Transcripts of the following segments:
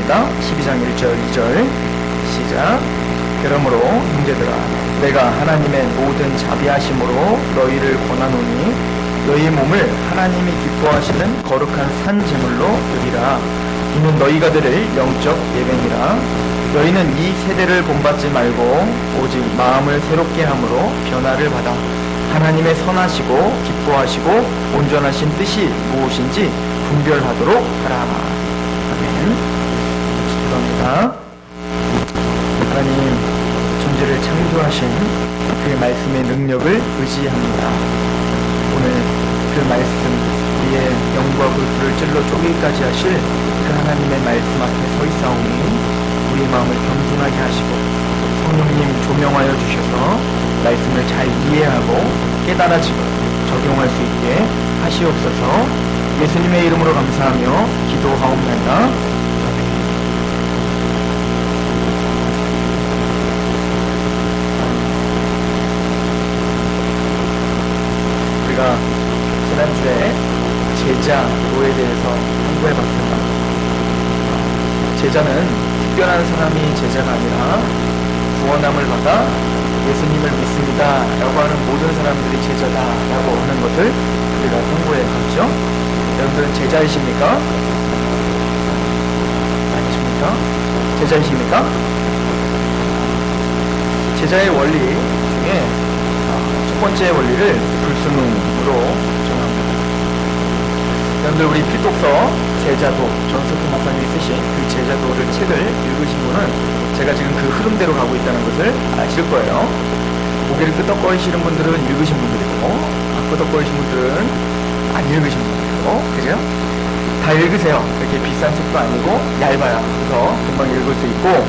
읽겠습니다. 12장 1절 2절 시작. 그러므로 형제들아 내가 하나님의 모든 자비하심으로 너희를 권하노니 너희 몸을 하나님이 기뻐하시는 거룩한 산 제물로 드리라. 이는 너희가 드릴 영적 예배니라. 너희는 이 세대를 본받지 말고 오직 마음을 새롭게 함으로 변화를 받아 하나님의 선하시고 기뻐하시고 온전하신 뜻이 무엇인지 분별하도록 하라. 아멘. 기도합니다. 하나님, 존재를 창조하신 그 말씀의 능력을 의지합니다. 오늘 그 말씀, 우리의 영과 불을 찔러 쪼개기까지 하실 그 하나님의 말씀 앞에 서 있사오니 우리의 마음을 겸손하게 하시고 성령님 조명하여 주셔서 말씀을 잘 이해하고 깨달아지고 적용할 수 있게 하시옵소서. 예수님의 이름으로 감사하며 기도하옵나이다. 우리가 지난주에 제자도에 대해서 공부해봤습니다. 제자는 특별한 사람이 제자가 아니라 구원함을 받아 예수님을 믿습니다 라고 하는 모든 사람들이 제자다 라고 하는 것을 우리가 공부해봤죠. 여러분들은 제자이십니까? 아니십니까? 제자이십니까? 제자의 원리 중에 첫 번째 원리를 불순응으로 정합니다. 여러분들 우리 필독서 제자도, 전석훈 목사님이 쓰신 그 제자도를 책을 읽으신 분은 제가 지금 그 흐름대로 가고 있다는 것을 아실 거예요. 고개를 끄덕거리시는 분들은 읽으신 분들이고 끄덕거리신 분들은 안 읽으신 분들이고, 그죠? 다 읽으세요. 그렇게 비싼 책도 아니고 얇아요. 그래서 금방 읽을 수 있고,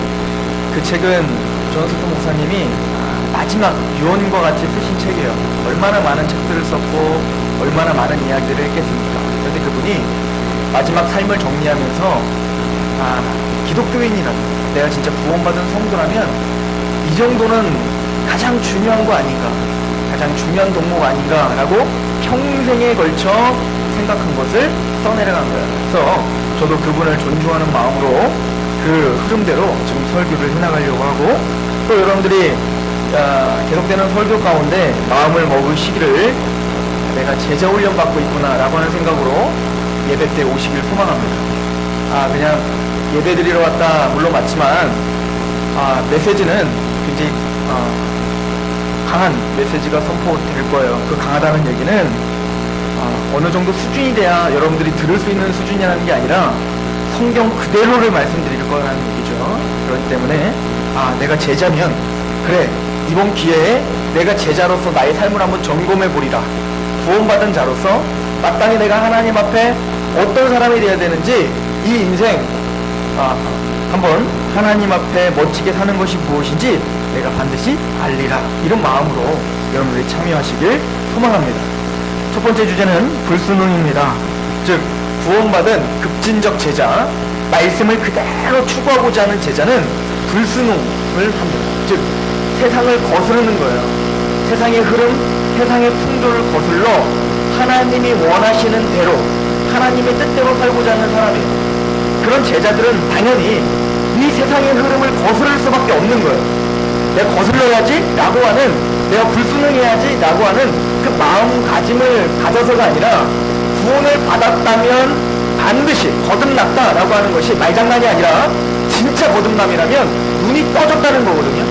그 책은 전석훈 목사님이 마지막 유언과 같이 쓰신 책이에요. 얼마나 많은 책들을 썼고 얼마나 많은 이야기들을 했겠습니까? 그런데 그분이 마지막 삶을 정리하면서 기독교인이라면, 내가 진짜 구원받은 성도라면 이 정도는 가장 중요한 거 아닌가, 가장 중요한 덕목 아닌가 라고 평생에 걸쳐 생각한 것을 써내려간 거예요. 그래서 저도 그분을 존중하는 마음으로 그 흐름대로 지금 설교를 해나가려고 하고, 또 여러분들이 계속되는 설교 가운데 마음을 먹으시기를 내가 제자 훈련 받고 있구나 라고 하는 생각으로 예배 때 오시길 소망합니다. 그냥 예배 드리러 왔다 물론 맞지만 메시지는 굉장히 강한 메시지가 선포될 거예요. 그 강하다는 얘기는 어느 정도 수준이 돼야 여러분들이 들을 수 있는 수준이라는 게 아니라 성경 그대로를 말씀드릴 거라는 얘기죠. 그렇기 때문에 내가 제자면 그래, 이번 기회에 내가 제자로서 나의 삶을 한번 점검해 보리라. 구원받은 자로서 마땅히 내가 하나님 앞에 어떤 사람이 되어야 되는지 이 인생 한번 하나님 앞에 멋지게 사는 것이 무엇인지 내가 반드시 알리라. 이런 마음으로 여러분들이 참여하시길 소망합니다. 첫 번째 주제는 불순응입니다. 즉 구원받은 급진적 제자, 말씀을 그대로 추구하고자 하는 제자는 불순응을 합니다. 즉 세상을 거스르는 거예요. 세상의 흐름, 세상의 풍조를 거슬러 하나님이 원하시는 대로, 하나님의 뜻대로 살고자 하는 사람이에요. 그런 제자들은 당연히 이 세상의 흐름을 거스를 수밖에 없는 거예요. 내가 거슬러야지 라고 하는, 내가 불순응해야지 라고 하는 그 마음가짐을 가져서가 아니라 구원을 받았다면 반드시 거듭났다 라고 하는 것이 말장난이 아니라 진짜 거듭남이라면 눈이 떠졌다는 거거든요.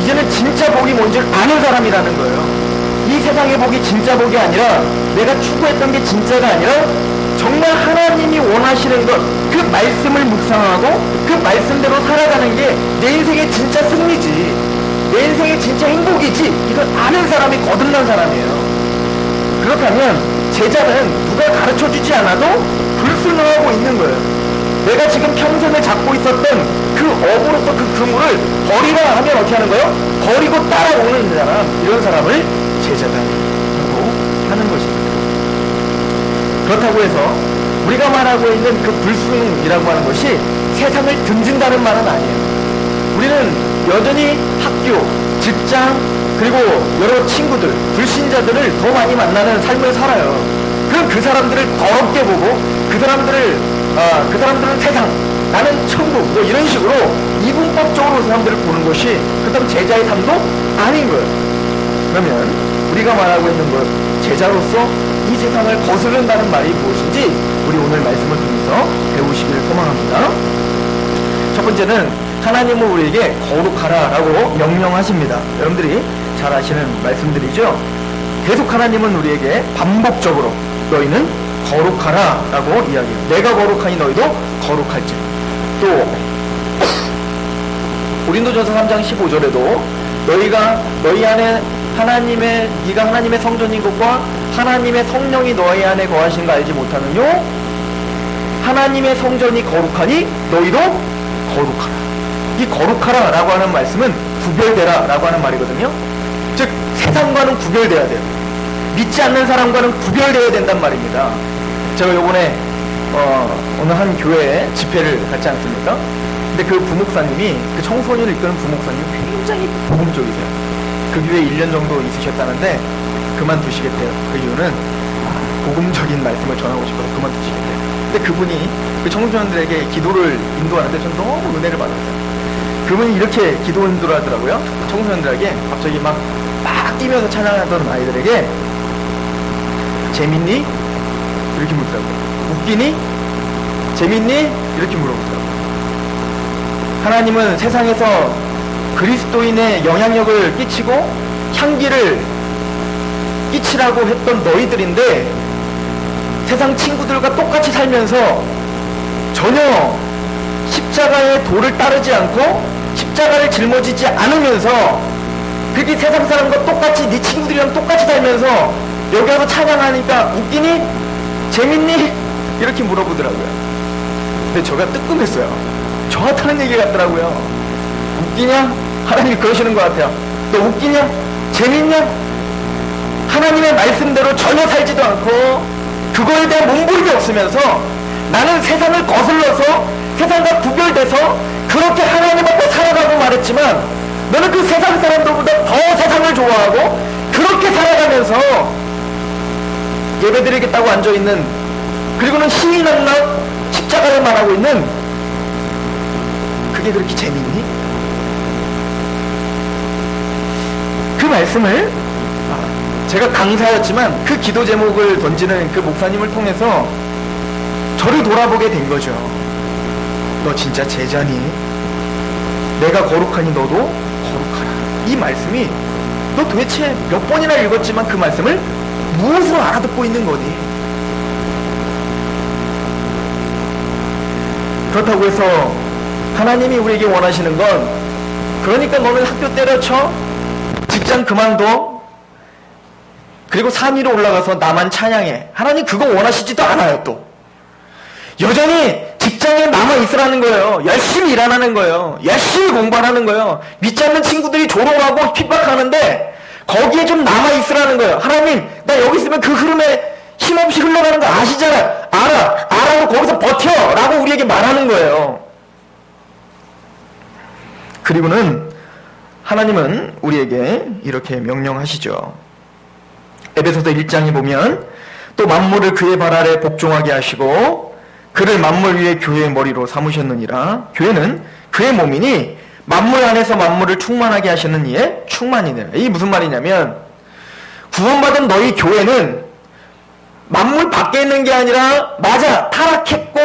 이제는 진짜 복이 뭔지 아는 사람이라는 거예요. 이 세상의 복이 진짜 복이 아니라 내가 추구했던 게 진짜가 아니라 정말 하나님이 원하시는 것, 그 말씀을 묵상하고 그 말씀대로 살아가는 게 내 인생의 진짜 승리지, 내 인생의 진짜 행복이지, 이걸 아는 사람이 거듭난 사람이에요. 그렇다면 제자는 누가 가르쳐주지 않아도 불순응하고 있는 거예요. 내가 지금 평생을 잡고 있었던 그 업으로서 그 그물을 버리라 하면 어떻게 하는 거예요? 버리고 따라오는 사람, 이런 사람을 제자다라고 하는 것입니다. 그렇다고 해서 우리가 말하고 있는 그 불순응이라고 하는 것이 세상을 등진다는 말은 아니에요. 우리는 여전히 학교, 직장, 그리고 여러 친구들, 불신자들을 더 많이 만나는 삶을 살아요. 그럼 그 사람들을 더럽게 보고 그 사람들은 세상, 나는 천국, 제자로 사람들을 보는 것이 그렇다면 제자의 삶도 아닌 거예요. 그러면 우리가 말하고 있는 것, 제자로서 이 세상을 거스른다는 말이 무엇인지 우리 오늘 말씀을 통해서 배우시기를 소망합니다. 첫 번째는 하나님은 우리에게 거룩하라 라고 명령하십니다. 여러분들이 잘 아시는 말씀들이죠. 계속 하나님은 우리에게 반복적으로 너희는 거룩하라 라고 이야기해요. 내가 거룩하니 너희도 거룩할지. 또 고린도전서 3장 15절에도 너희 안에 네가 하나님의 성전인 것과 하나님의 성령이 너희 안에 거하신 거 알지 못하느뇨? 하나님의 성전이 거룩하니 너희도 거룩하라. 이 거룩하라 라고 하는 말씀은 구별되라 라고 하는 말이거든요. 즉 세상과는 구별돼야 돼요. 믿지 않는 사람과는 구별되어야 된단 말입니다. 제가 요번에 어느 한 교회에 집회를 갔지 않습니까? 근데 그 부목사님이, 그 청소년을 이끄는 부목사님이 굉장히 복음적이세요. 그 교회에 1년 정도 있으셨다는데 그만두시겠대요. 그 이유는 복음적인 말씀을 전하고 싶어서 그만두시겠대요. 근데 그분이 그 청소년들에게 기도를 인도하는데 전 너무 은혜를 받았어요. 그분이 이렇게 기도 인도를 하더라고요. 청소년들에게 갑자기 막 뛰면서 찬양하던 아이들에게 재밌니? 이렇게 묻더라고요. 웃기니? 재밌니? 이렇게 물어보더라고요. 하나님은 세상에서 그리스도인의 영향력을 끼치고 향기를 끼치라고 했던 너희들인데 세상 친구들과 똑같이 살면서 전혀 십자가의 도를 따르지 않고 십자가를 짊어지지 않으면서 그렇게 세상 사람과 똑같이 네 친구들이랑 똑같이 살면서 여기 와서 찬양하니까 웃기니? 재밌니? 이렇게 물어보더라고요. 근데 제가 뜨끔했어요. 저한테 하는 얘기 같더라고요. 웃기냐? 하나님이 그러시는 것 같아요. 너 웃기냐? 재밌냐? 하나님의 말씀대로 전혀 살지도 않고 그거에 대한 몸부림이 없으면서 나는 세상을 거슬러서 세상과 구별돼서 그렇게 하나님 앞에 살아가고 말했지만 너는 그 세상 사람들보다 더 세상을 좋아하고 그렇게 살아가면서 예배드리겠다고 앉아있는, 그리고는 시인한 날 십자가를 말하고 있는, 그게 그렇게 재밌니? 그 말씀을 제가 강사였지만 그 기도 제목을 던지는 그 목사님을 통해서 저를 돌아보게 된 거죠. 너 진짜 제자니? 내가 거룩하니 너도 거룩하라. 이 말씀이 너 도대체 몇 번이나 읽었지만 그 말씀을 무엇으로 알아듣고 있는 거니? 그렇다고 해서 하나님이 우리에게 원하시는 건, 그러니까 너는 학교 때려쳐, 직장 그만둬, 그리고 산 위로 올라가서 나만 찬양해. 하나님 그거 원하시지도 않아요. 또 여전히 직장에 남아있으라는 거예요. 열심히 일하는 거예요. 열심히 공부하는 거예요. 믿지 않는 친구들이 조롱하고 핍박하는데 거기에 좀 남아있으라는 거예요. 하나님 나 여기 있으면 그 흐름에 힘없이 흘러가는 거 아시잖아요. 알아고 거기서 버텨 라고 우리에게 말하는 거예요. 그리고는 하나님은 우리에게 이렇게 명령하시죠. 에베소서 1장에 보면 또 만물을 그의 발 아래 복종하게 하시고 그를 만물 위에 교회의 머리로 삼으셨느니라. 교회는 그의 몸이니 만물 안에서 만물을 충만하게 하시는 이의 충만이니라. 이게 무슨 말이냐면 구원받은 너희 교회는 만물 밖에 있는 게 아니라, 맞아, 타락했고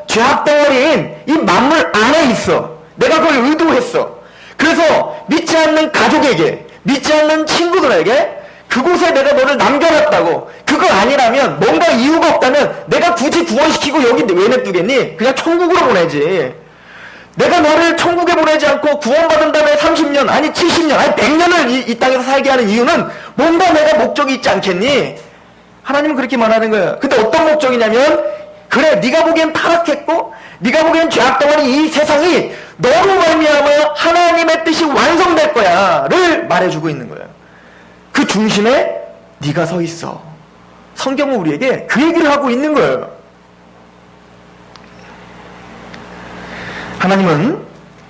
죄악 덩어리인 이 만물 안에 있어. 내가 그걸 의도했어. 그래서 믿지 않는 가족에게, 믿지 않는 친구들에게 그곳에 내가 너를 남겨놨다고. 그거 아니라면, 뭔가 이유가 없다면 내가 굳이 구원시키고 여기 왜 냅두겠니? 그냥 천국으로 보내지. 내가 너를 천국에 보내지 않고 구원받은 다음에 30년, 아니 70년, 아니 100년을 이 땅에서 살게 하는 이유는 뭔가 내가 목적이 있지 않겠니? 하나님은 그렇게 말하는 거예요. 근데 어떤 목적이냐면, 그래, 네가 보기엔 타락했고 네가 보기엔 죄악덩어리 이 세상이 너로 말미암아 하나님의 뜻이 완성될 거야 를 말해주고 있는 거예요. 그 중심에 네가 서 있어. 성경은 우리에게 그 얘기를 하고 있는 거예요. 하나님은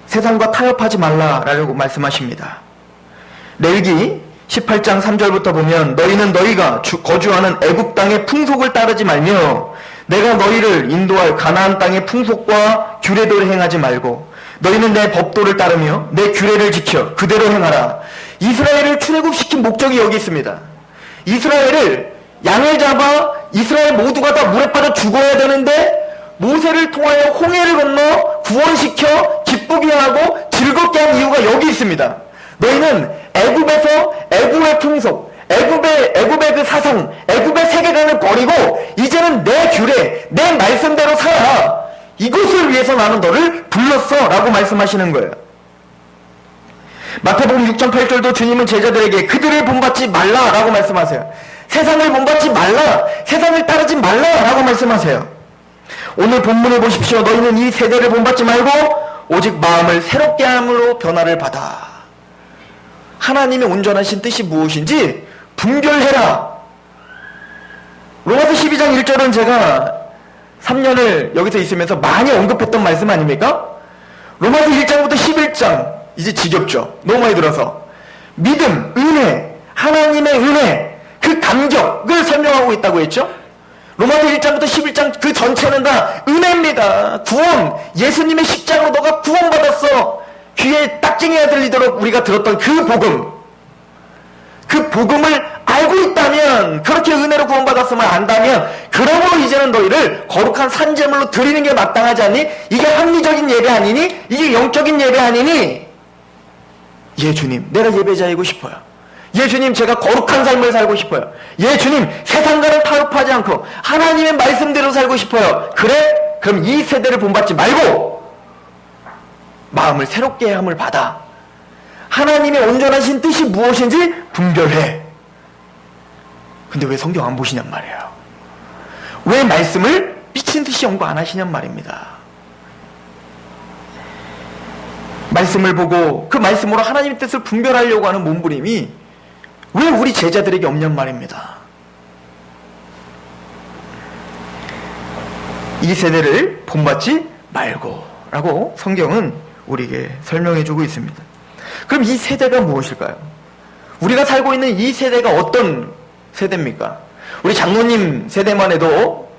세상과 타협하지 말라라고 말씀하십니다. 레위기 18장 3절부터 보면 너희는 너희가 거주하는 애굽 땅의 풍속을 따르지 말며 내가 너희를 인도할 가나안 땅의 풍속과 규례대로 행하지 말고 너희는 내 법도를 따르며 내 규례를 지켜 그대로 행하라. 이스라엘을 출애굽시킨 목적이 여기 있습니다. 이스라엘을 양을 잡아 이스라엘 모두가 다 물에 빠져 죽어야 되는데 모세를 통하여 홍해를 건너 구원시켜 기쁘게 하고 즐겁게 한 이유가 여기 있습니다. 너희는 애굽에서 애굽의 풍속, 애굽의 그 사상, 애굽의 세계관을 버리고 이제는 내 규례, 내 말씀대로 살아. 이것을 위해서 나는 너를 불렀어 라고 말씀하시는 거예요. 마태복음 6장 8절도 주님은 제자들에게 그들을 본받지 말라 라고 말씀하세요. 세상을 본받지 말라, 세상을 따르지 말라 라고 말씀하세요. 오늘 본문을 보십시오. 너희는 이 세대를 본받지 말고 오직 마음을 새롭게 함으로 변화를 받아. 하나님의 온전하신 뜻이 무엇인지 분별해라. 로마서 12장 1절은 제가 3년을 여기서 있으면서 많이 언급했던 말씀 아닙니까? 로마서 1장부터 11장 이제 지겹죠. 너무 많이 들어서 믿음, 은혜, 하나님의 은혜, 그 감격을 설명하고 있다고 했죠. 로마서 1장부터 11장 그 전체는 다 은혜입니다. 구원, 예수님의 십자가로 너가 구원받았어. 귀에 딱쟁이가 들리도록 우리가 들었던 그 복음, 그 복음을 알고 있다면, 그렇게 은혜로 구원받았음을 안다면, 그러므로 이제는 너희를 거룩한 산제물로 드리는 게 마땅하지 않니? 이게 합리적인 예배 아니니? 이게 영적인 예배 아니니? 예 주님, 내가 예배자이고 싶어요. 예 주님, 제가 거룩한 삶을 살고 싶어요. 예 주님, 세상과는 타협하지 않고 하나님의 말씀대로 살고 싶어요. 그래? 그럼 이 세대를 본받지 말고 마음을 새롭게 함을 받아. 하나님의 온전하신 뜻이 무엇인지 분별해. 근데 왜 성경 안 보시냔 말이에요. 왜 말씀을 미친 듯이 연구 안 하시냔 말입니다. 말씀을 보고 그 말씀으로 하나님의 뜻을 분별하려고 하는 몸부림이 왜 우리 제자들에게 없냔 말입니다. 이 세대를 본받지 말고 라고 성경은 우리에게 설명해 주고 있습니다. 그럼 이 세대가 무엇일까요? 우리가 살고 있는 이 세대가 어떤 세대입니까? 우리 장로님 세대만 해도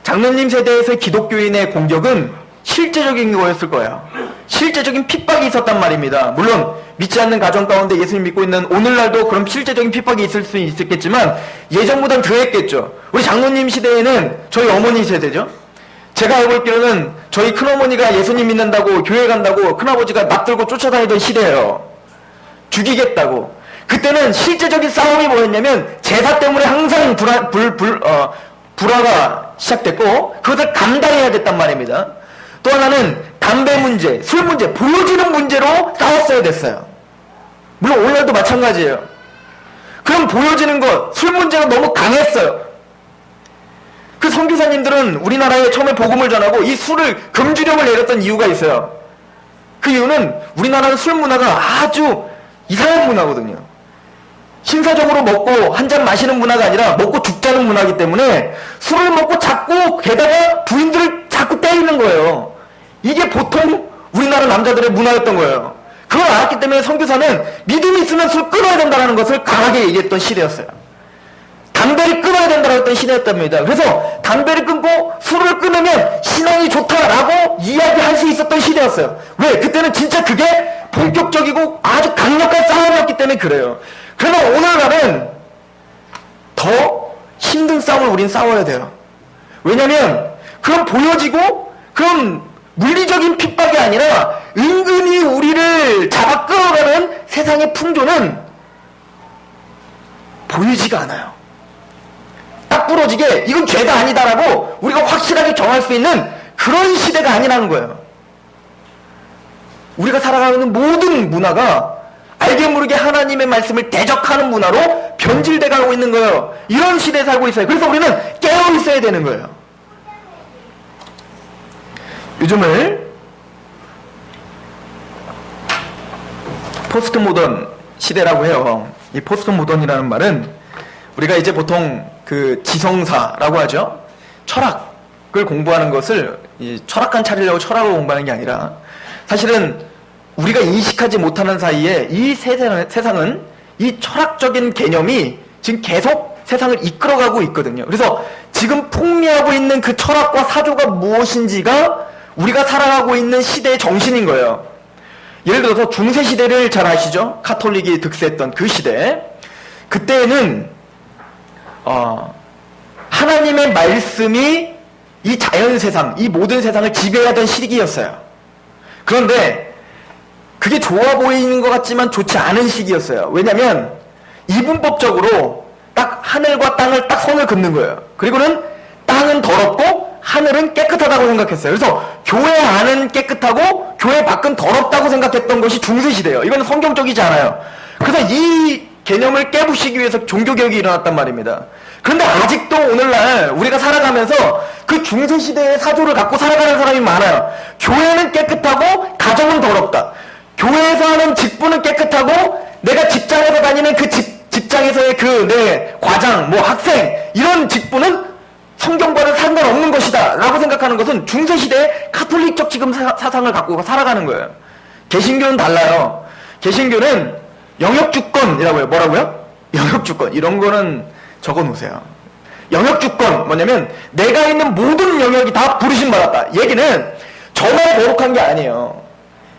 장로님 세대에서의 기독교인의 공격은 실제적인 거였을 거예요. 실제적인 핍박이 있었단 말입니다. 물론 믿지 않는 가정 가운데 예수님 믿고 있는 오늘날도 그런 실제적인 핍박이 있을 수 있었겠지만 예전보단 더했겠죠. 우리 장로님 시대에는 저희 어머니 세대죠. 제가 알고 있기로는 저희 큰어머니가 예수님 믿는다고 교회 간다고 큰아버지가 납들고 쫓아다니던 시대예요. 죽이겠다고. 그때는 실제적인 싸움이 뭐였냐면 제사 때문에 항상 불화가 시작됐고 그것을 감당해야 됐단 말입니다. 또 하나는 담배 문제, 술 문제, 보여지는 문제로 싸웠어야 됐어요. 물론 오늘날도 마찬가지예요. 그럼 보여지는 것, 술 문제가 너무 강했어요. 그 선교사님들은 우리나라에 처음에 복음을 전하고 이 술을 금주령을 내렸던 이유가 있어요. 그 이유는 우리나라는 술 문화가 아주 이상한 문화거든요. 신사적으로 먹고 한 잔 마시는 문화가 아니라 먹고 죽자는 문화이기 때문에 술을 먹고 자꾸 게다가 부인들을 자꾸 때리는 거예요. 이게 보통 우리나라 남자들의 문화였던 거예요. 그걸 알았기 때문에 선교사는 믿음이 있으면 술 끊어야 된다는 것을 강하게 얘기했던 시대였어요. 담배를 끊어야 된다고 했던 시대였답니다. 그래서 담배를 끊고 술을 끊으면 신앙이 좋다라고 이야기할 수 있었던 시대였어요. 왜? 그때는 진짜 그게 본격적이고 아주 강력한 싸움이었기 때문에 그래요. 그러나 오늘날은 더 힘든 싸움을 우린 싸워야 돼요. 왜냐면 그런 보여지고 그런 물리적인 핍박이 아니라 은근히 우리를 잡아 끌어가는 세상의 풍조는 보이지가 않아요. 딱 부러지게 이건 죄가 아니다라고 우리가 확실하게 정할 수 있는 그런 시대가 아니라는 거예요. 우리가 살아가는 모든 문화가 알게 모르게 하나님의 말씀을 대적하는 문화로 변질돼 가고 있는 거예요. 이런 시대에 살고 있어요. 그래서 우리는 깨어 있어야 되는 거예요. 요즘을 포스트 모던 시대라고 해요. 이 포스트 모던이라는 말은 우리가 이제 보통 그 지성사라고 하죠. 철학을 공부하는 것을 철학관 차리려고 철학을 공부하는 게 아니라 사실은 우리가 인식하지 못하는 사이에 이 세상은 이 철학적인 개념이 지금 계속 세상을 이끌어가고 있거든요. 그래서 지금 풍미하고 있는 그 철학과 사조가 무엇인지가 우리가 살아가고 있는 시대의 정신인 거예요. 예를 들어서 중세시대를 잘 아시죠? 카톨릭이 득세했던 그 시대. 그때는 하나님의 말씀이 이 자연세상, 이 모든 세상을 지배하던 시기였어요. 그런데 그게 좋아 보이는 것 같지만 좋지 않은 시기였어요. 왜냐면 이분법적으로 딱 하늘과 땅을 딱 선을 긋는 거예요. 그리고는 땅은 더럽고 하늘은 깨끗하다고 생각했어요. 그래서 교회 안은 깨끗하고 교회 밖은 더럽다고 생각했던 것이 중세시대예요. 이건 성경적이지 않아요. 그래서 이 개념을 깨부시기 위해서 종교개혁이 일어났단 말입니다. 그런데 아직도 오늘날 우리가 살아가면서 그 중세시대의 사조를 갖고 살아가는 사람이 많아요. 교회는 깨끗하고 가정은 더럽다. 교회에서 하는 직분은 깨끗하고 내가 직장에서 다니는 그 직장에서의 그 내 과장, 뭐 학생 이런 직분은 성경과는 상관없는 것이다 라고 생각하는 것은 중세시대의 카톨릭적 지금 사상을 갖고 살아가는 거예요. 개신교는 달라요. 개신교는 영역주권이라고 해요. 뭐라고요? 영역주권. 이런 거는 적어놓으세요. 영역주권 뭐냐면 내가 있는 모든 영역이 다 부르심 받았다. 얘기는 저만 거룩한 게 아니에요.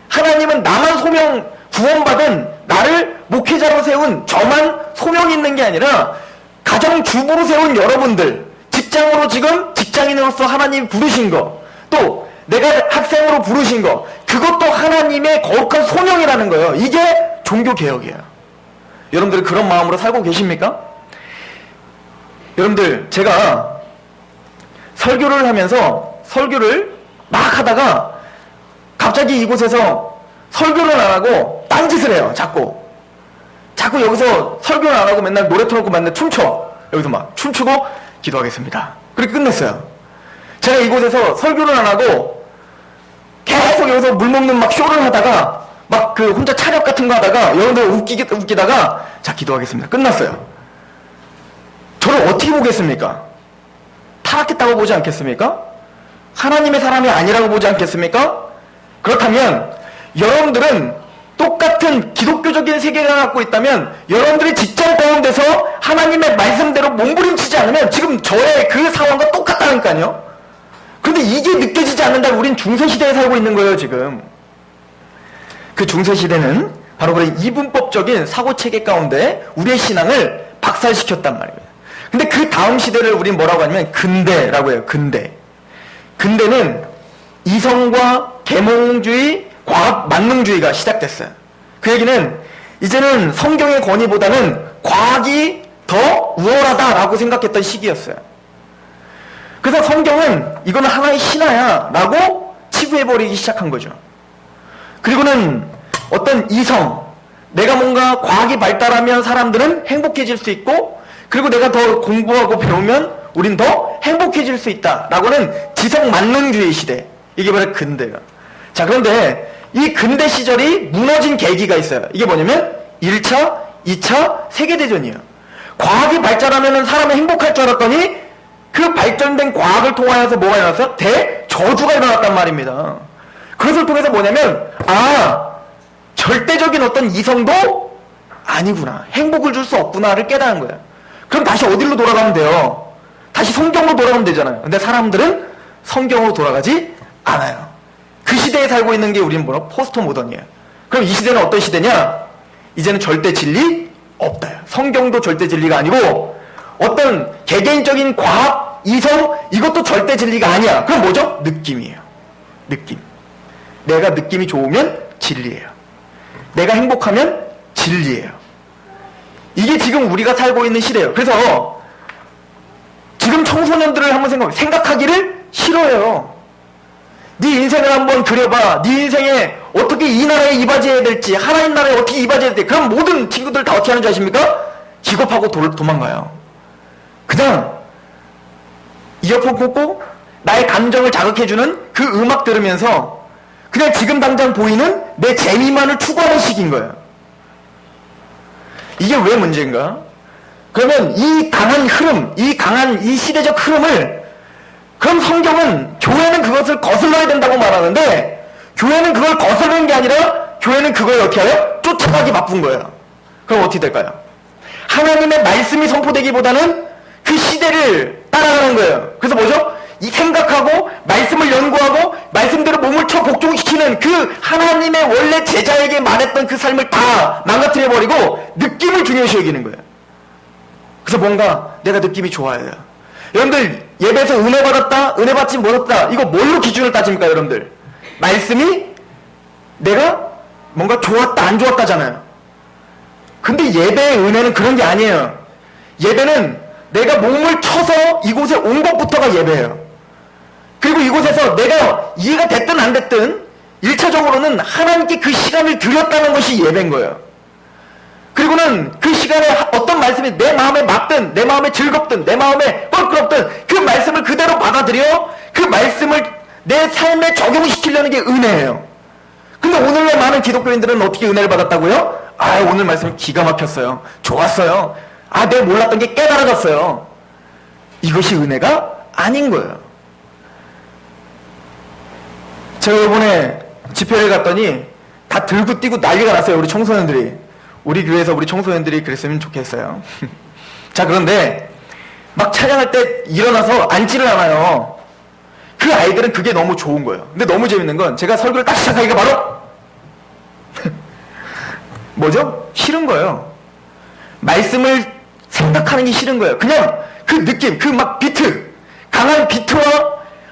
하나님은 나만 구원받은 나를 목회자로 세운 저만 소명이 있는 게 아니라 가정주부로 세운 여러분들, 직장으로 지금 직장인으로서 하나님이 부르신 거, 또 내가 학생으로 부르신 거, 그것도 하나님의 거룩한 소명이라는 거예요. 이게 종교개혁이에요. 여러분들이 그런 마음으로 살고 계십니까? 여러분들, 제가 설교를 하면서 설교를 막 하다가 갑자기 이곳에서 설교를 안 하고 딴짓을 해요. 자꾸 여기서 설교를 안 하고 맨날 노래 틀어놓고 맨날 춤춰. 여기서 막 춤추고 기도하겠습니다. 그렇게 끝냈어요. 제가 이곳에서 설교를 안 하고 계속 여기서 물 먹는 막 쇼를 하다가 막 그 혼자 차력 같은 거 하다가 여러분들 웃기다가 자 기도하겠습니다. 끝났어요. 저를 어떻게 보겠습니까? 타락했다고 보지 않겠습니까? 하나님의 사람이 아니라고 보지 않겠습니까? 그렇다면 여러분들은 똑같은 기독교적인 세계관을 갖고 있다면 여러분들이 직장 가운데서 하나님의 말씀대로 몸부림치지 않으면 지금 저의 그 상황과 똑같다니까요. 그런데 이게 느껴지지 않는다면 우린 중세시대에 살고 있는 거예요. 지금 그 중세시대는 바로 그런 이분법적인 사고체계 가운데 우리의 신앙을 박살시켰단 말입니다. 근데 그 다음 시대를 우린 뭐라고 하냐면 근대라고 해요. 근대는 이성과 계몽주의, 과학 만능주의가 시작됐어요. 그 얘기는 이제는 성경의 권위보다는 과학이 더 우월하다라고 생각했던 시기였어요. 그래서 성경은 이거는 하나의 신화야 라고 치부해버리기 시작한 거죠. 그리고는 어떤 이성, 내가 뭔가 과학이 발달하면 사람들은 행복해질 수 있고, 그리고 내가 더 공부하고 배우면 우린 더 행복해질 수 있다라고는 지성 만능주의 시대, 이게 바로 근대예요. 자, 그런데 이 근대 시절이 무너진 계기가 있어요. 이게 뭐냐면 1차, 2차 세계대전이에요. 과학이 발전하면 사람이 행복할 줄 알았더니 그 발전된 과학을 통하여서 뭐가 일어났어요? 대저주가 일어났단 말입니다. 그것을 통해서 뭐냐면 절대적인 어떤 이성도 아니구나, 행복을 줄 수 없구나를 깨달은 거예요. 그럼 다시 어디로 돌아가면 돼요? 다시 성경으로 돌아가면 되잖아요. 근데 사람들은 성경으로 돌아가지 않아요. 그 시대에 살고 있는 게 우리는 뭐라? 포스트 모던이에요. 그럼 이 시대는 어떤 시대냐? 이제는 절대 진리 없다. 성경도 절대 진리가 아니고 어떤 개개인적인 과학, 이성 이것도 절대 진리가 아니야. 그럼 뭐죠? 느낌이에요. 느낌. 내가 느낌이 좋으면 진리예요. 내가 행복하면 진리예요. 이게 지금 우리가 살고 있는 시대예요. 그래서 지금 청소년들을 한번 생각하기를 싫어해요. 네 인생을 한번 그려봐. 네 인생에 어떻게 이 나라에 이바지해야 될지, 하나님 나라에 어떻게 이바지해야 될지. 그럼 모든 친구들 다 어떻게 하는지 아십니까? 기겁하고 도망가요. 그냥 이어폰 꽂고 나의 감정을 자극해주는 그 음악 들으면서 그냥 지금 당장 보이는 내 재미만을 추구하는 식인 거예요. 이게 왜 문제인가? 그러면 이 강한 흐름, 이 시대적 흐름을, 그럼 성경은 교회는 그것을 거슬러야 된다고 말하는데, 교회는 그걸 거슬르는 게 아니라 교회는 그걸 어떻게 해요? 쫓아가기 바쁜 거예요. 그럼 어떻게 될까요? 하나님의 말씀이 선포되기보다는 그 시대를 따라가는 거예요. 그래서 뭐죠? 이 생각하고 말씀을 연구하고 말씀대로 몸을 쳐 복종시키는 그 하나님의 원래 제자에게 말했던 그 삶을 다 망가뜨려버리고 느낌을 중요시 여기는 거예요. 그래서 뭔가 내가 느낌이 좋아요. 여러분들 예배에서 은혜 받았다, 은혜 받지 못했다, 이거 뭘로 기준을 따집니까? 여러분들 말씀이 내가 뭔가 좋았다 안 좋았다잖아요. 근데 예배의 은혜는 그런 게 아니에요. 예배는 내가 몸을 쳐서 이곳에 온 것부터가 예배예요. 그리고 이곳에서 내가 이해가 됐든 안 됐든 1차적으로는 하나님께 그 시간을 드렸다는 것이 예배인 거예요. 그리고는 그 시간에 어떤 말씀이 내 마음에 맞든 내 마음에 즐겁든 내 마음에 껄끄럽든 그 말씀을 그대로 받아들여 그 말씀을 내 삶에 적용시키려는 게 은혜예요. 근데 오늘날 많은 기독교인들은 어떻게 은혜를 받았다고요? 아, 오늘 말씀 기가 막혔어요. 좋았어요. 아, 내가 몰랐던 게 깨달아졌어요. 이것이 은혜가 아닌 거예요. 제가 이번에 집회를 갔더니 다 들고 뛰고 난리가 났어요. 우리 청소년들이. 우리 교회에서 우리 청소년들이 그랬으면 좋겠어요. 자, 그런데 막 찬양할 때 일어나서 앉지를 않아요. 그 아이들은 그게 너무 좋은 거예요. 근데 너무 재밌는 건 제가 설교를 딱 시작하기가 바로 뭐죠? 싫은 거예요. 말씀을 생각하는 게 싫은 거예요. 그냥 그 느낌, 그 막 비트, 강한 비트와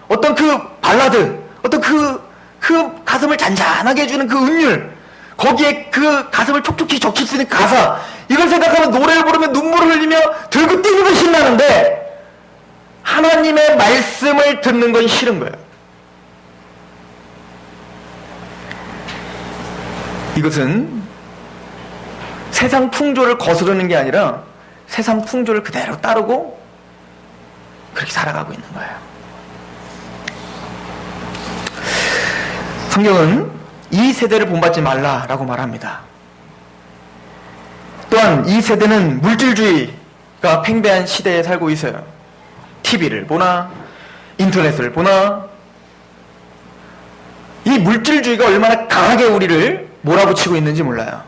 어떤 그 발라드, 어떤 그 가슴을 잔잔하게 해주는 그 음률, 거기에 그 가슴을 촉촉히 적실 수 있는 가사, 이걸 생각하면 노래를 부르면 눈물을 흘리며 들고 뛰는 건 신나는데 하나님의 말씀을 듣는 건 싫은 거예요. 이것은 세상 풍조를 거스르는 게 아니라 세상 풍조를 그대로 따르고 그렇게 살아가고 있는 거예요. 성경은 이 세대를 본받지 말라라고 말합니다. 또한 이 세대는 물질주의가 팽배한 시대에 살고 있어요. TV를 보나 인터넷을 보나 이 물질주의가 얼마나 강하게 우리를 몰아붙이고 있는지 몰라요.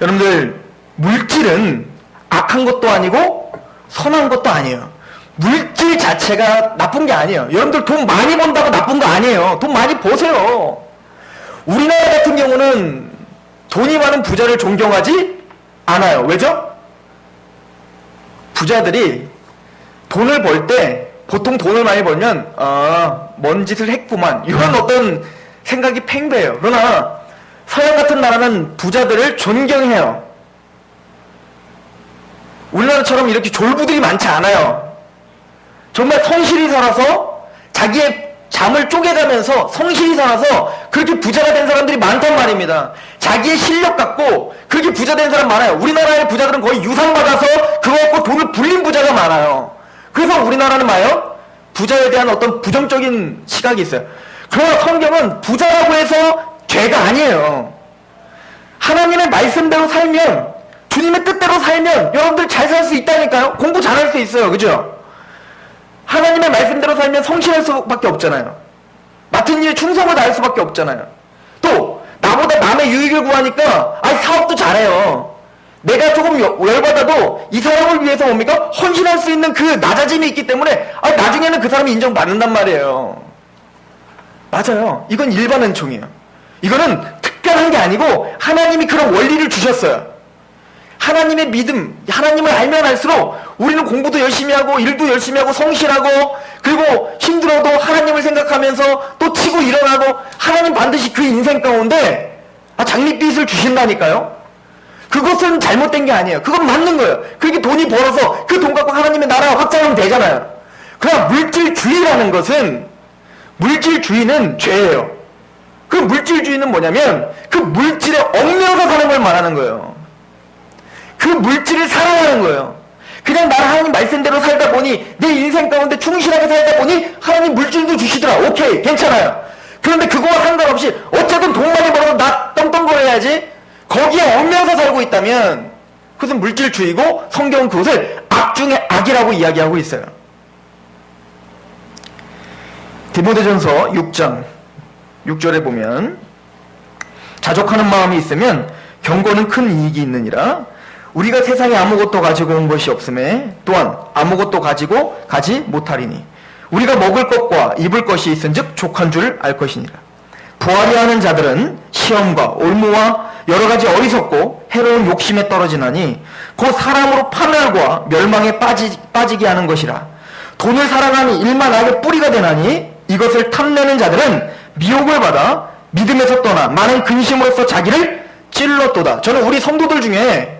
여러분들 물질은 악한 것도 아니고 선한 것도 아니에요. 물질 자체가 나쁜 게 아니에요. 여러분들 돈 많이 번다고 나쁜 거 아니에요. 돈 많이 버세요. 우리나라 같은 경우는 돈이 많은 부자를 존경하지 않아요. 왜죠? 부자들이 돈을 벌 때 보통 돈을 많이 벌면 뭔 짓을 했구만 이런 어떤 생각이 팽배해요. 그러나 서양 같은 나라는 부자들을 존경해요. 우리나라처럼 이렇게 졸부들이 많지 않아요. 정말 성실히 살아서 자기의 잠을 쪼개가면서 성실히 살아서 그렇게 부자가 된 사람들이 많단 말입니다. 자기의 실력 갖고 그렇게 부자 된 사람 많아요. 우리나라의 부자들은 거의 유산받아서 그거 갖고 돈을 불린 부자가 많아요. 그래서 우리나라는 뭐예요? 부자에 대한 어떤 부정적인 시각이 있어요. 그러나 성경은 부자라고 해서 죄가 아니에요. 하나님의 말씀대로 살면, 주님의 뜻대로 살면 여러분들 잘 살 수 있다니까요. 공부 잘할 수 있어요. 그죠? 하나님의 말씀대로 살면 성실할 수밖에 없잖아요. 맡은 일에 충성을 다할 수밖에 없잖아요. 또 나보다 남의 유익을 구하니까 사업도 잘해요. 내가 조금 열받아도 이 사람을 위해서 뭡니까? 헌신할 수 있는 그 낮아짐이 있기 때문에 나중에는 그 사람이 인정받는단 말이에요. 맞아요. 이건 일반 은총이에요. 이거는 특별한 게 아니고 하나님이 그런 원리를 주셨어요. 하나님의 믿음, 하나님을 알면 알수록 우리는 공부도 열심히 하고 일도 열심히 하고 성실하고 그리고 힘들어도 하나님을 생각하면서 또 치고 일어나고 하나님 반드시 그 인생 가운데 장밋빛을 주신다니까요. 그것은 잘못된 게 아니에요. 그건 맞는 거예요. 그렇게 돈이 벌어서 그 돈 갖고 하나님의 나라가 확장하면 되잖아요. 그러나 물질주의라는 것은 물질주의는 죄예요. 그 물질주의는 뭐냐면 그 물질에 얽매여서 사는 걸 말하는 거예요. 그 물질을 사랑하는 거예요. 그냥 나는 하나님 말씀대로 살다 보니 내 인생 가운데 충실하게 살다 보니 하나님 물질도 주시더라. 오케이, 괜찮아요. 그런데 그거와 상관없이 어쨌든 돈 많이 벌어서 나 떵떵거려야지 거기에 얽매여서 살고 있다면 그것은 물질주의고 성경은 그것을 악 중에 악이라고 이야기하고 있어요. 디모데전서 6장 6절에 보면 자족하는 마음이 있으면 경고는 큰 이익이 있느니라. 우리가 세상에 아무것도 가지고 온 것이 없음에 또한 아무것도 가지고 가지 못하리니 우리가 먹을 것과 입을 것이 있은즉 족한 줄 알 것이니라. 부하려 하는 자들은 시험과 올무와 여러 가지 어리석고 해로운 욕심에 떨어지나니 곧 사람으로 파멸과 멸망에 빠지게 하는 것이라. 돈을 사랑하니 일만 악의 뿌리가 되나니 이것을 탐내는 자들은 미혹을 받아 믿음에서 떠나 많은 근심으로써 자기를 찔렀도다. 저는 우리 성도들 중에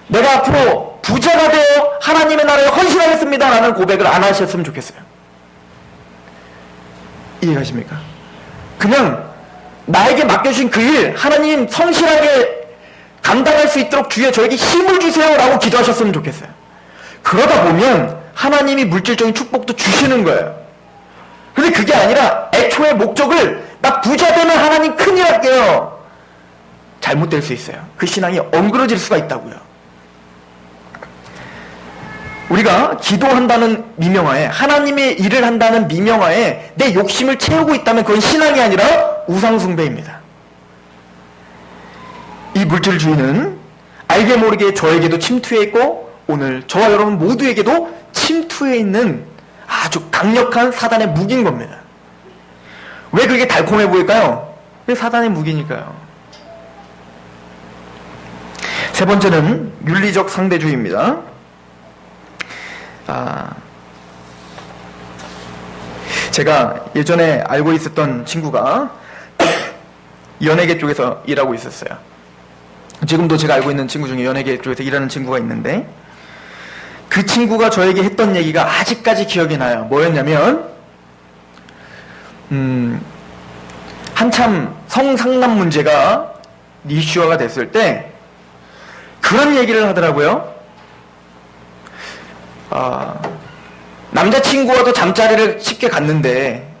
내가 앞으로 부자가 되어 하나님의 나라에 헌신하겠습니다 라는 고백을 안 하셨으면 좋겠어요. 이해가십니까? 그냥 나에게 맡겨주신 그 일 하나님 성실하게 감당할 수 있도록 주여 저에게 힘을 주세요 라고 기도하셨으면 좋겠어요. 그러다 보면 하나님이 물질적인 축복도 주시는 거예요. 근데 그게 아니라 애초에 목적을 나 부자 되면 하나님 큰일 할게요. 잘못될 수 있어요. 그 신앙이 엉그러질 수가 있다고요. 우리가 기도한다는 미명하에 하나님의 일을 한다는 미명하에 내 욕심을 채우고 있다면 그건 신앙이 아니라 우상숭배입니다. 이 물질주의는 알게 모르게 저에게도 침투해 있고 오늘 저와 여러분 모두에게도 침투해 있는 아주 강력한 사단의 무기인 겁니다. 왜 그게 달콤해 보일까요? 왜 사단의 무기니까요. 세 번째는 윤리적 상대주의입니다. 제가 예전에 알고 있었던 친구가 연예계 쪽에서 일하고 있었어요. 지금도 제가 알고 있는 친구 중에 연예계 쪽에서 일하는 친구가 있는데 그 친구가 저에게 했던 얘기가 아직까지 기억이 나요. 뭐였냐면 한참 성상남 문제가 이슈화가 됐을 때 그런 얘기를 하더라고요. 남자친구와도 잠자리를 쉽게 갔는데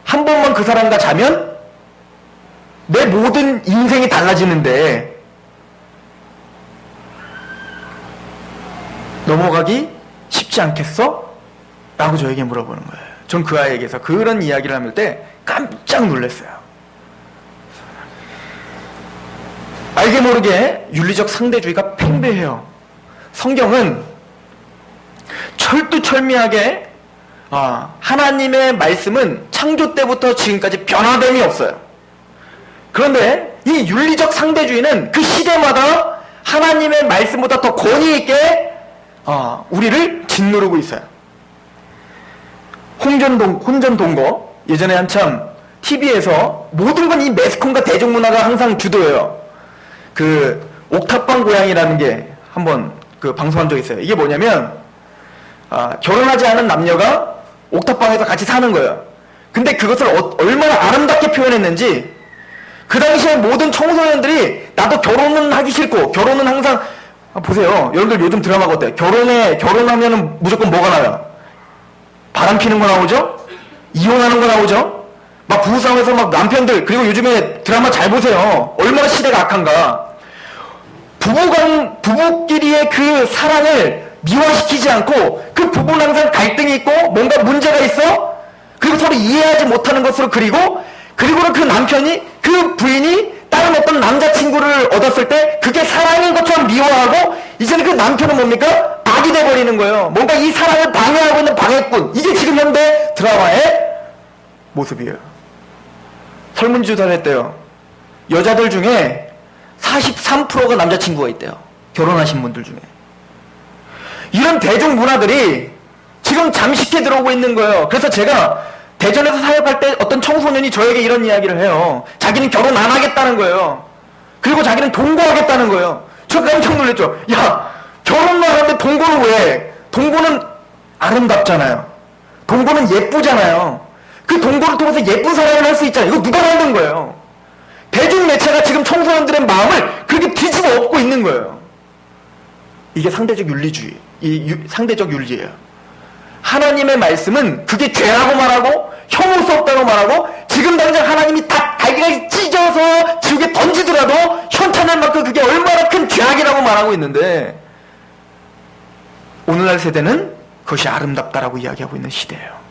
한 번만 그 사람과 자면 내 모든 인생이 달라지는데 넘어가기 쉽지 않겠어? 라고 저에게 물어보는 거예요. 전 그 아이에게서 그런 이야기를 할 때 깜짝 놀랐어요. 알게 모르게 윤리적 상대주의가 팽배해요. 성경은 철두철미하게 하나님의 말씀은 창조 때부터 지금까지 변화됨이 없어요. 그런데 이 윤리적 상대주의는 그 시대마다 하나님의 말씀보다 더 권위 있게 우리를 짓누르고 있어요. 혼전동거 예전에 한참 TV에서 모든 건 이 매스컴과 대중문화가 항상 주도해요. 그 옥탑방 고양이라는 게 한번 그 방송한 적이 있어요. 이게 뭐냐면 결혼하지 않은 남녀가 옥탑방에서 같이 사는 거예요. 근데 그것을 얼마나 아름답게 표현했는지 그 당시에 모든 청소년들이 나도 결혼은 하기 싫고 결혼은 항상 보세요. 여러분들 요즘 드라마가 어때요? 결혼하면은 무조건 뭐가 나와요? 바람 피는 거 나오죠? 이혼하는 거 나오죠? 막 부부싸움에서 막 남편들 그리고 요즘에 드라마 잘 보세요. 얼마나 시대가 악한가. 부부끼리의 그 사랑을 미화시키지 않고 그 부부는 항상 갈등이 있고 뭔가 문제가 있어. 그리고 서로 이해하지 못하는 것으로 그리고는 그 남편이 그 부인이 다른 어떤 남자친구를 얻었을 때 그게 사랑인 것처럼 미워하고 이제는 그 남편은 뭡니까? 악이 돼버리는 거예요. 뭔가 이 사랑을 방해하고 있는 방해꾼. 이게 지금 현대 드라마의 모습이에요. 설문조사를 했대요. 여자들 중에 43%가 남자친구가 있대요. 결혼하신 분들 중에. 이런 대중문화들이 지금 잠식해 들어오고 있는 거예요. 그래서 제가 대전에서 사역할 때 어떤 청소년이 저에게 이런 이야기를 해요. 자기는 결혼 안 하겠다는 거예요. 그리고 자기는 동거하겠다는 거예요. 저 깜짝 놀랐죠. 야, 결혼만 하는데 동거는 왜? 동거는 아름답잖아요. 동거는 예쁘잖아요. 그 동거를 통해서 예쁜 사랑을 할 수 있잖아요. 이거 누가 만든 거예요? 대중매체가 지금 청소년들의 마음을 그렇게 뒤집어 엎고 있는 거예요. 이게 상대적 윤리주의, 상대적 윤리예요. 하나님의 말씀은 그게 죄라고 말하고 혐오스럽다고 말하고 지금 당장 하나님이 다 갈기갈기 찢어서 지옥에 던지더라도 현탄할 만큼 그게 얼마나 큰 죄악이라고 말하고 있는데 오늘날 세대는 그것이 아름답다라고 이야기하고 있는 시대예요.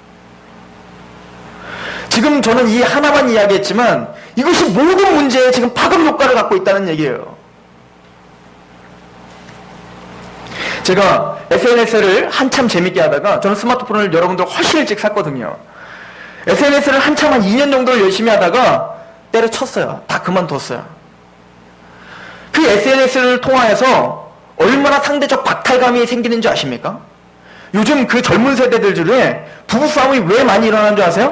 지금 저는 이 하나만 이야기했지만 이것이 모든 문제에 지금 파급 효과를 갖고 있다는 얘기예요. 제가 SNS를 한참 재밌게 하다가 저는 스마트폰을 여러분들 훨씬 일찍 샀거든요. SNS를 한참 한 2년 정도를 열심히 하다가 때려쳤어요. 다 그만뒀어요. 그 SNS를 통하여서 얼마나 상대적 박탈감이 생기는 줄 아십니까? 요즘 그 젊은 세대들 중에 부부싸움이 왜 많이 일어나는 줄 아세요?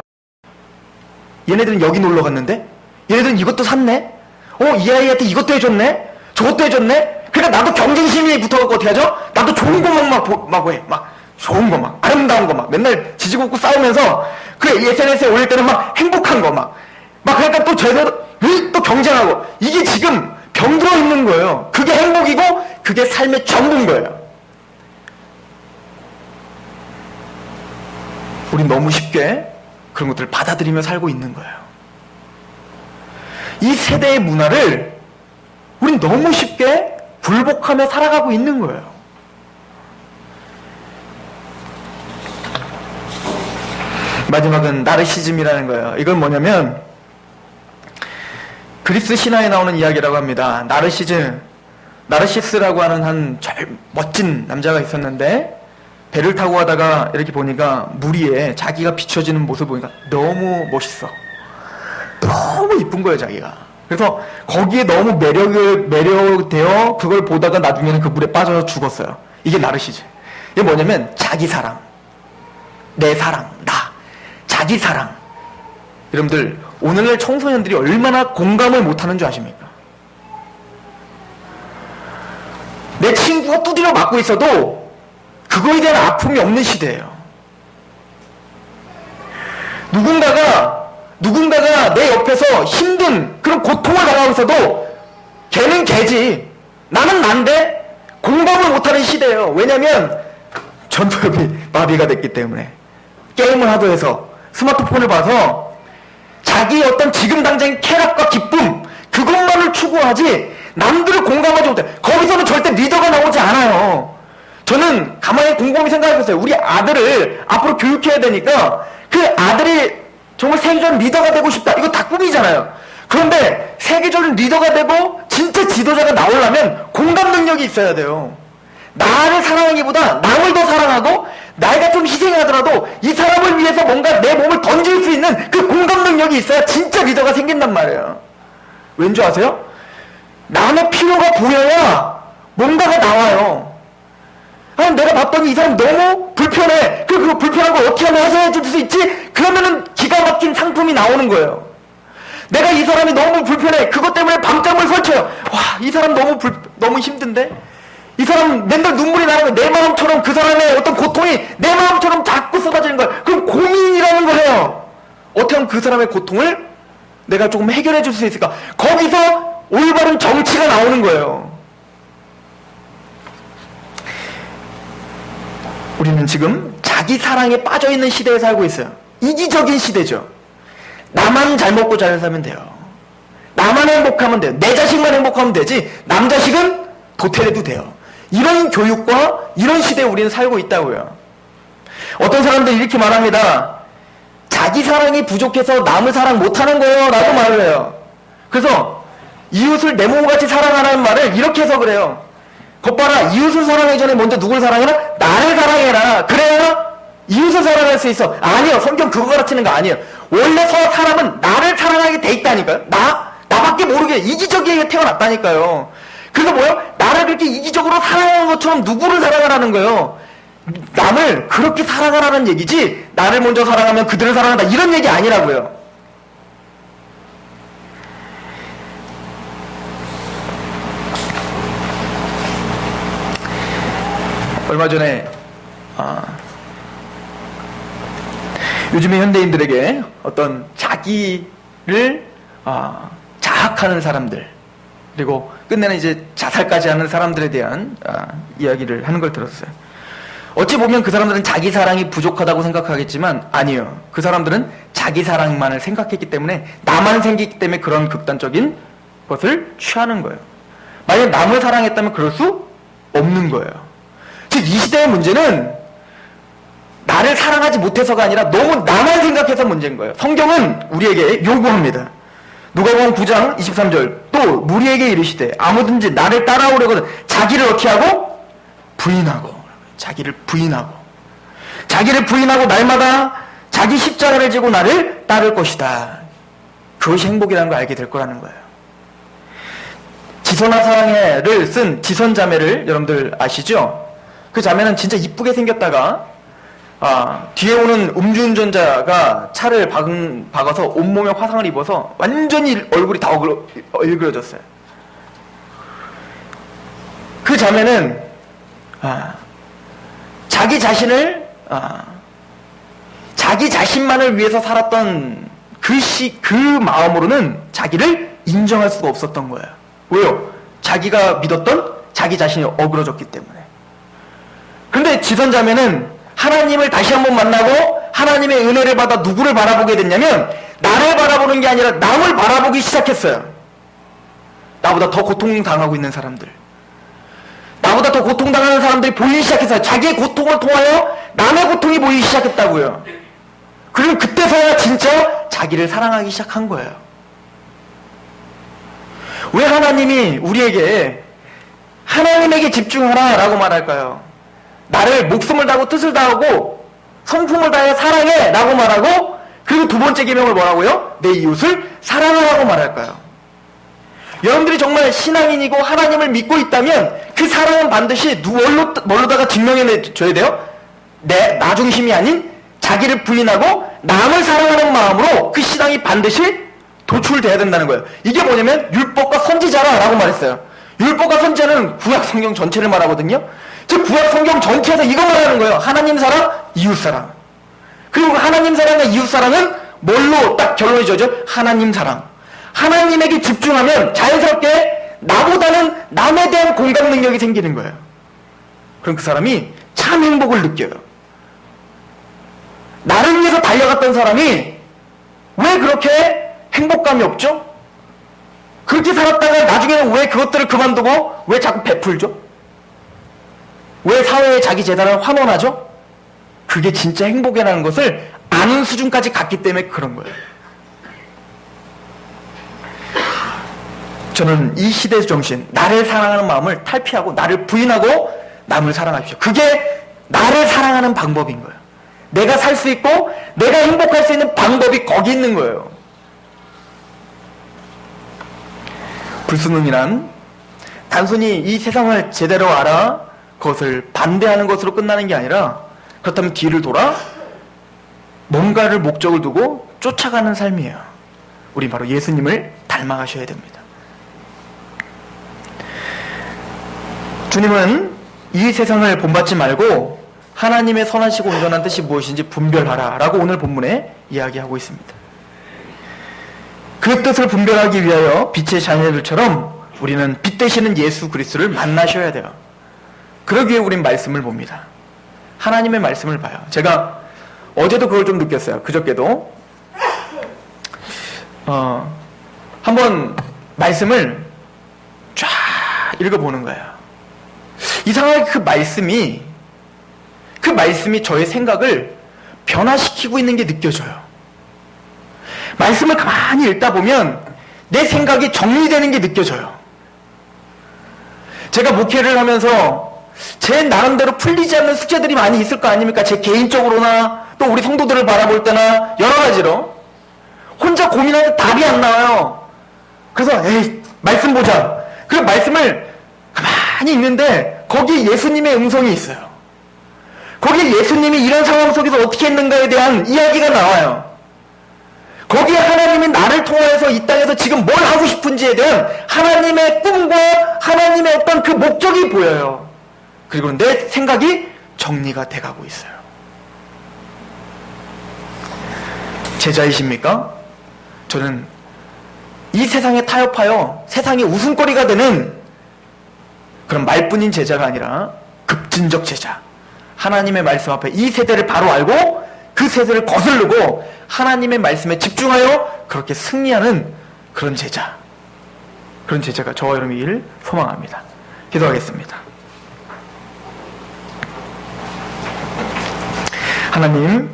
얘네들은 여기 놀러 갔는데? 얘네들은 이것도 샀네? 이 아이한테 이것도 해줬네? 저것도 해줬네? 그러니까 나도 경쟁심이 붙어갖고 어떻게 하죠? 나도 좋은 것만 막 좋은 거 막, 아름다운 거 막, 맨날 지지고 고 싸우면서, 그 SNS에 올릴 때는 막 행복한 거 막, 그러니까 또 제대로, 또 경쟁하고, 이게 지금 병들어 있는 거예요. 그게 행복이고, 그게 삶의 전부인 거예요. 우린 너무 쉽게 그런 것들을 받아들이며 살고 있는 거예요. 이 세대의 문화를 우린 너무 쉽게 굴복하며 살아가고 있는 거예요. 마지막은 나르시즘이라는 거예요. 이건 뭐냐면 그리스 신화에 나오는 이야기라고 합니다. 나르시스라고 하는 멋진 남자가 있었는데 배를 타고 가다가 이렇게 보니까 물 위에 자기가 비춰지는 모습을 보니까 너무 멋있어. 너무 이쁜 거예요, 자기가. 그래서 거기에 너무 매력되어 그걸 보다가 나중에는 그 물에 빠져서 죽었어요. 이게 나르시즘. 이게 뭐냐면 자기 사랑, 내 사랑, 나, 자기 사랑. 여러분들 오늘날 청소년들이 얼마나 공감을 못하는 줄 아십니까? 내 친구가 두드려 맞고 있어도 그거에 대한 아픔이 없는 시대예요. 누군가가 내 옆에서 힘든 그런 고통을 당하고 있어도 걔는 걔지, 나는 난데 공감을 못하는 시대예요. 왜냐면 전두엽이 마비가 됐기 때문에 게임을 하도 해서 스마트폰을 봐서 자기의 어떤 지금 당장의 쾌락과 기쁨 그것만을 추구하지 남들을 공감하지 못해. 거기서는 절대 리더가 나오지 않아요. 저는 가만히 곰곰이 생각해봤어요. 우리 아들을 앞으로 교육해야 되니까 그 아들이 정말 세계적인 리더가 되고 싶다. 이거 다 꿈이잖아요. 그런데 세계적인 리더가 되고 진짜 지도자가 나오려면 공감 능력이 있어야 돼요. 나를 사랑하기보다 남을 더 사랑하고 나이가 좀 희생하더라도 이 사람을 위해서 뭔가 내 몸을 던질 수 있는 그 공감 능력이 있어야 진짜 리더가 생긴단 말이에요. 왠지 아세요? 남의 필요가 보여야 뭔가가 나와요. 내가 봤더니 이 사람 너무 불편해. 그 불편한 걸 어떻게 하면 해소해 줄 수 있지? 그러면은 기가 막힌 상품이 나오는 거예요. 내가 이 사람이 너무 불편해. 그것 때문에 밤잠을 설쳐요. 이 사람 너무 힘든데? 이 사람 맨날 눈물이 나는 거예요. 내 마음처럼 그 사람의 어떤 고통이 내 마음처럼 자꾸 쏟아지는 거예요. 그럼 고민이라는 거예요. 어떻게 하면 그 사람의 고통을 내가 조금 해결해 줄 수 있을까? 거기서 올바른 정치가 나오는 거예요. 우리는 지금 자기 사랑에 빠져있는 시대에 살고 있어요. 이기적인 시대죠. 나만 잘 먹고 잘 살면 돼요. 나만 행복하면 돼요. 내 자식만 행복하면 되지 남 자식은 도태해도 돼요. 이런 교육과 이런 시대에 우리는 살고 있다고요. 어떤 사람들이 이렇게 말합니다. 자기 사랑이 부족해서 남을 사랑 못하는 거예요 라고 말을 해요. 그래서 이웃을 내 몸같이 사랑하라는 말을 이렇게 해서 그래요. 것 봐라, 이웃을 사랑하기 전에 먼저 누굴 사랑해라? 나를 사랑해라. 그래야 이웃을 사랑할 수 있어. 아니요, 성경 그거 가르치는 거 아니에요. 원래 사람은 나를 사랑하게 돼 있다니까요. 나밖에 모르게 이기적이게 태어났다니까요. 그래서 뭐예요? 나를 그렇게 이기적으로 사랑하는 것처럼 누구를 사랑하라는 거예요? 남을 그렇게 사랑하라는 얘기지 나를 먼저 사랑하면 그들을 사랑한다 이런 얘기 아니라고요. 얼마 전에 요즘의 현대인들에게 어떤 자기를 자학하는 사람들 그리고 끝내는 이제 자살까지 하는 사람들에 대한 이야기를 하는 걸 들었어요. 어찌 보면 그 사람들은 자기 사랑이 부족하다고 생각하겠지만 아니에요. 그 사람들은 자기 사랑만을 생각했기 때문에 나만 생기기 때문에 그런 극단적인 것을 취하는 거예요. 만약 남을 사랑했다면 그럴 수 없는 거예요. 즉 이 시대의 문제는 나를 사랑하지 못해서가 아니라 너무 나만 생각해서 문제인 거예요. 성경은 우리에게 요구합니다. 누가복음 9장 23절 또 무리에게 이르시되 아무든지 나를 따라오려거든 자기를 어떻게 하고 자기를 부인하고 날마다 자기 십자가를 지고 나를 따를 것이다. 그것이 행복이라는 걸 알게 될 거라는 거예요. 지선아 사랑해를 쓴 지선자매를 여러분들 아시죠? 그 자매는 진짜 이쁘게 생겼다가 뒤에 오는 음주운전자가 차를 박아서 온몸에 화상을 입어서 완전히 얼굴이 다 일그러졌어요. 그 자매는 자기 자신만을 위해서 살았던 그 마음으로는 자기를 인정할 수가 없었던 거예요. 왜요? 자기가 믿었던 자기 자신이 어그러졌기 때문에. 그런데 지선자매는 하나님을 다시 한번 만나고 하나님의 은혜를 받아 누구를 바라보게 됐냐면 나를 바라보는 게 아니라 남을 바라보기 시작했어요. 나보다 더 고통당하고 있는 사람들, 나보다 더 고통당하는 사람들이 보이기 시작했어요. 자기의 고통을 통하여 남의 고통이 보이기 시작했다고요. 그리고 그때서야 진짜 자기를 사랑하기 시작한 거예요. 왜 하나님이 우리에게 하나님에게 집중하라 라고 말할까요? 나를 목숨을 다하고 뜻을 다하고 성품을 다해 사랑해 라고 말하고, 그리고 두 번째 계명을 뭐라고요? 내 이웃을 사랑하라고 말할까요? 여러분들이 정말 신앙인이고 하나님을 믿고 있다면 그 사랑은 반드시 뭘로다가 증명해줘야 돼요? 나 중심이 아닌 자기를 부인하고 남을 사랑하는 마음으로 그 신앙이 반드시 도출돼야 된다는 거예요. 이게 뭐냐면 율법과 선지자라 라고 말했어요. 율법과 선지자는 구약 성경 전체를 말하거든요. 즉 구약 성경 전체에서 이거 말하는 거예요. 하나님 사랑, 이웃 사랑. 그리고 하나님 사랑과 이웃 사랑은 뭘로 딱 결론이 져죠? 하나님 사랑. 하나님에게 집중하면 자연스럽게 나보다는 남에 대한 공감 능력이 생기는 거예요. 그럼 그 사람이 참 행복을 느껴요. 나를 위해서 달려갔던 사람이 왜 그렇게 행복감이 없죠? 그렇게 살았다가 나중에는 왜 그것들을 그만두고 왜 자꾸 베풀죠? 왜 사회에 자기 재산을 환원하죠? 그게 진짜 행복이라는 것을 아는 수준까지 갔기 때문에 그런 거예요. 저는 이 시대의 정신, 나를 사랑하는 마음을 탈피하고 나를 부인하고 남을 사랑하십시오. 그게 나를 사랑하는 방법인 거예요. 내가 살 수 있고 내가 행복할 수 있는 방법이 거기 있는 거예요. 불순응이란 단순히 이 세상을 제대로 알아 그것을 반대하는 것으로 끝나는 게 아니라, 그렇다면 뒤를 돌아 뭔가를 목적을 두고 쫓아가는 삶이에요. 우린 바로 예수님을 닮아가셔야 됩니다. 주님은 이 세상을 본받지 말고 하나님의 선하시고 온전한 뜻이 무엇인지 분별하라 라고 오늘 본문에 이야기하고 있습니다. 그 뜻을 분별하기 위하여 빛의 자녀들처럼 우리는 빛 되시는 예수 그리스도를 만나셔야 돼요. 그러기 위해 우린 말씀을 봅니다. 하나님의 말씀을 봐요. 제가 어제도 그걸 좀 느꼈어요. 그저께도 한번 말씀을 쫙 읽어보는 거예요. 이상하게 그 말씀이 저의 생각을 변화시키고 있는 게 느껴져요. 말씀을 가만히 읽다 보면 내 생각이 정리되는 게 느껴져요. 제가 목회를 하면서 제 나름대로 풀리지 않는 숙제들이 많이 있을 거 아닙니까? 제 개인적으로나 또 우리 성도들을 바라볼 때나 여러 가지로 혼자 고민하는데 답이 안 나와요. 그래서 말씀 보자. 그 말씀을 가만히 읽는데 거기에 예수님의 음성이 있어요. 거기에 예수님이 이런 상황 속에서 어떻게 했는가에 대한 이야기가 나와요. 거기에 하나님이 나를 통해서 이 땅에서 지금 뭘 하고 싶은지에 대한 하나님의 꿈과 하나님의 어떤 그 목적이 보여요. 그리고 내 생각이 정리가 돼가고 있어요. 제자이십니까? 저는 이 세상에 타협하여 세상의 웃음거리가 되는 그런 말뿐인 제자가 아니라 급진적 제자, 하나님의 말씀 앞에 이 세대를 바로 알고 그 세대를 거스르고 하나님의 말씀에 집중하여 그렇게 승리하는 그런 제자, 그런 제자가 저와 여러분이길 소망합니다. 기도하겠습니다. 하나님,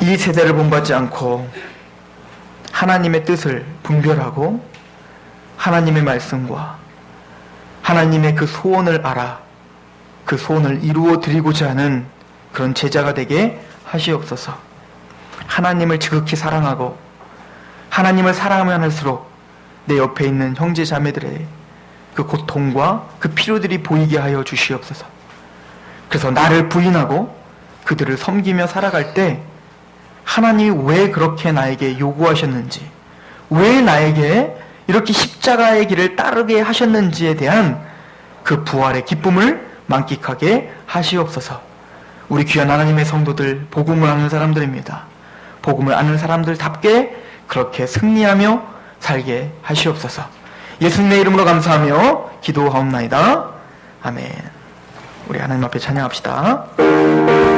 이 세대를 본받지 않고 하나님의 뜻을 분별하고 하나님의 말씀과 하나님의 그 소원을 알아 그 소원을 이루어 드리고자 하는 그런 제자가 되게 하시옵소서. 하나님을 지극히 사랑하고 하나님을 사랑하면 할수록 내 옆에 있는 형제 자매들의 그 고통과 그 필요들이 보이게 하여 주시옵소서. 그래서 나를 부인하고 그들을 섬기며 살아갈 때 하나님이 왜 그렇게 나에게 요구하셨는지, 왜 나에게 이렇게 십자가의 길을 따르게 하셨는지에 대한 그 부활의 기쁨을 만끽하게 하시옵소서. 우리 귀한 하나님의 성도들, 복음을 아는 사람들입니다. 복음을 아는 사람들답게 그렇게 승리하며 살게 하시옵소서. 예수님의 이름으로 감사하며 기도하옵나이다. 아멘. 우리 하나님 앞에 찬양합시다.